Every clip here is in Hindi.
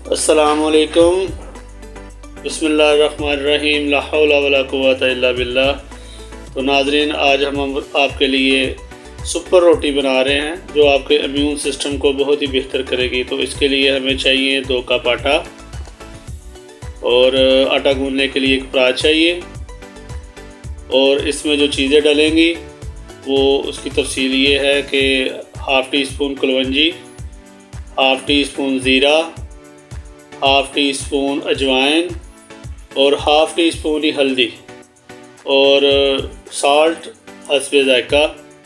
अस्सलामुअलैकुम, बिस्मिल्लाहिर्रहमानिर्रहीम, ला हौला वला कुव्वता इल्ला बिल्लाह। तो नाज़रीन, आज हम आपके लिए सुपर रोटी बना रहे हैं जो आपके इम्यून सिस्टम को बहुत ही बेहतर करेगी। तो इसके लिए हमें चाहिए 2 कप आटा और आटा गूंदने के लिए एक परात चाहिए। और इसमें जो चीज़ें डलेंगी वो उसकी तफसील ये है कि half tea spoon kalonji, half tea spoon ज़ीरा, हाफ़ टी स्पून अजवाइन और हाफ़ टी स्पून ही हल्दी और साल्ट हस्बे ज़ायका।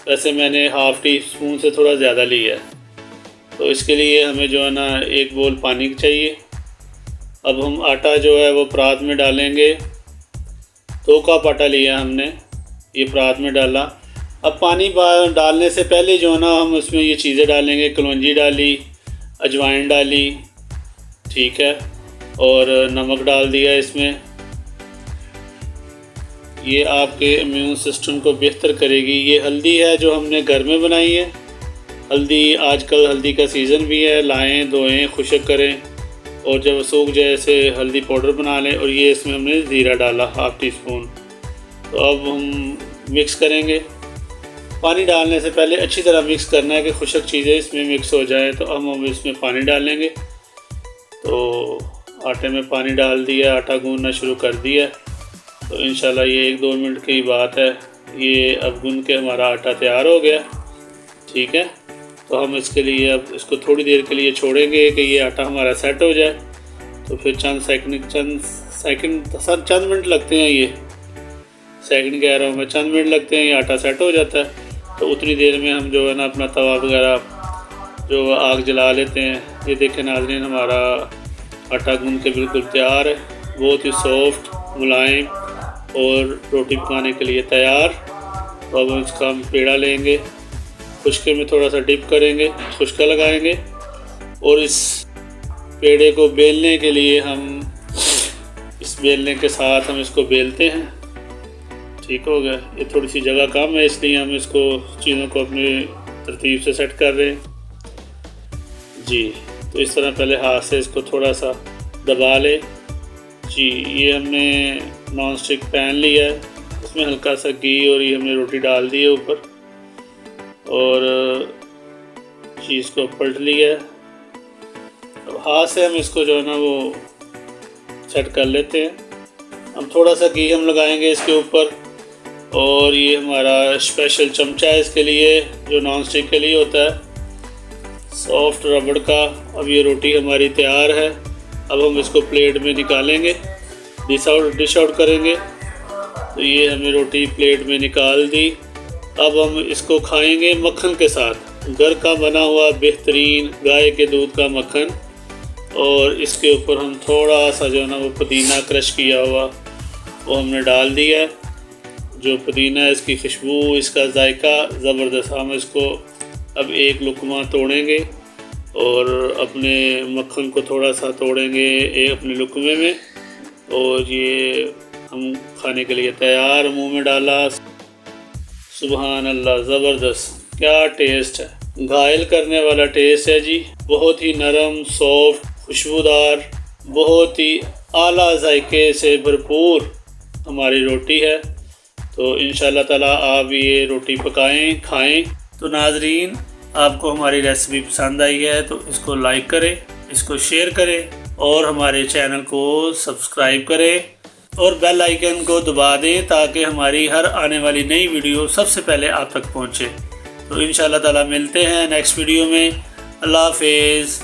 वैसे मैंने हाफ़ टी स्पून से थोड़ा ज़्यादा लिया है। तो इसके लिए हमें जो है ना 1 बोल पानी चाहिए। अब हम आटा जो है वो परात में डालेंगे। 2 कप आटा लिया हमने, ये परात में डाला। अब पानी डालने से पहले जो है ना हम उसमें ये चीज़ें डालेंगे। कलौंजी डाली, अजवाइन डाली, ठीक है, और नमक डाल दिया इसमें। ये आपके इम्यून सिस्टम को बेहतर करेगी। ये हल्दी है जो हमने घर में बनाई है। हल्दी, आजकल हल्दी का सीज़न भी है। लाएं, धोएं, खुश्क करें और जब सूख जाए ऐसे हल्दी पाउडर बना लें। और ये इसमें हमने ज़ीरा डाला हाफ़ टी स्पून। तो अब हम मिक्स करेंगे। पानी डालने से पहले अच्छी तरह मिक्स करना है कि खुश्क चीज़ें इसमें मिक्स हो जाएं। तो हम इसमें पानी डालेंगे। तो आटे में पानी डाल दिया, आटा गूंदना शुरू कर दिया। तो इंशाल्लाह ये 1-2 मिनट की बात है। ये अब गूंद के हमारा आटा तैयार हो गया, ठीक है। तो हम इसके लिए अब इसको थोड़ी देर के लिए छोड़ेंगे कि ये आटा हमारा सेट हो जाए। तो फिर चंद मिनट लगते हैं। ये सेकंड कह रहा हूँ मैं, चंद मिनट लगते हैं, ये आटा सेट हो जाता है। तो उतनी देर में हम जो है ना अपना तवा वगैरह जो आग जला लेते हैं। ये देखें नाज़रीन, हमारा आटा गूंद के बिल्कुल तैयार है, बहुत ही सॉफ्ट, मुलायम और रोटी पकाने के लिए तैयार। तो अब इसका हम पेड़ा लेंगे, खुश्के में थोड़ा सा डिप करेंगे, खुश्का लगाएंगे और इस पेड़े को बेलने के लिए हम इस बेलने के साथ हम इसको बेलते हैं। ठीक हो गया। ये थोड़ी सी जगह कम है इसलिए हम इसको चीज़ों को अपनी तरतीब से सेट कर रहे हैं जी। तो इस तरह पहले हाथ से इसको थोड़ा सा दबा ले जी। ये हमने नॉन स्टिक पैन लिया है, उसमें हल्का सा घी और ये हमने रोटी डाल दी है ऊपर और चीज़ को पलट लिया है। अब हाथ से हम इसको जो है ना वो सेट कर लेते हैं। हम थोड़ा सा घी हम लगाएंगे इसके ऊपर और ये हमारा स्पेशल चमचा है इसके लिए जो नॉन स्टिक के लिए होता है, सॉफ्ट रबड़ का। अब ये रोटी हमारी तैयार है। अब हम इसको प्लेट में निकालेंगे, डिश आउट करेंगे। तो ये हमने रोटी प्लेट में निकाल दी। अब हम इसको खाएंगे मक्खन के साथ, घर का बना हुआ बेहतरीन गाय के दूध का मक्खन। और इसके ऊपर हम थोड़ा सा जो है ना वो पुदीना क्रश किया हुआ वो हमने डाल दिया। जो पुदीना है, इसकी खुशबू, इसका जायका ज़बरदस्त। हम इसको अब एक लुकमा तोड़ेंगे और अपने मक्खन को थोड़ा सा तोड़ेंगे एक अपने लुकमे में और ये हम खाने के लिए तैयार। मुंह में डाला, सुबहान अल्लाह, ज़बरदस्त, क्या टेस्ट है, घायल करने वाला टेस्ट है जी। बहुत ही नरम, सॉफ्ट, खुशबूदार, बहुत ही आला जायके से भरपूर हमारी रोटी है। तो इंशाल्लाह ताला आप ये रोटी पकाएं, खाएं। तो नाज़रीन, आपको हमारी रेसिपी पसंद आई है तो इसको लाइक करें, इसको शेयर करें और हमारे चैनल को सब्सक्राइब करें और बेल आइकन को दबा दें ताकि हमारी हर आने वाली नई वीडियो सबसे पहले आप तक पहुंचे। तो इंशाल्लाह ताला मिलते हैं नेक्स्ट वीडियो में। अल्लाह हाफ़िज़।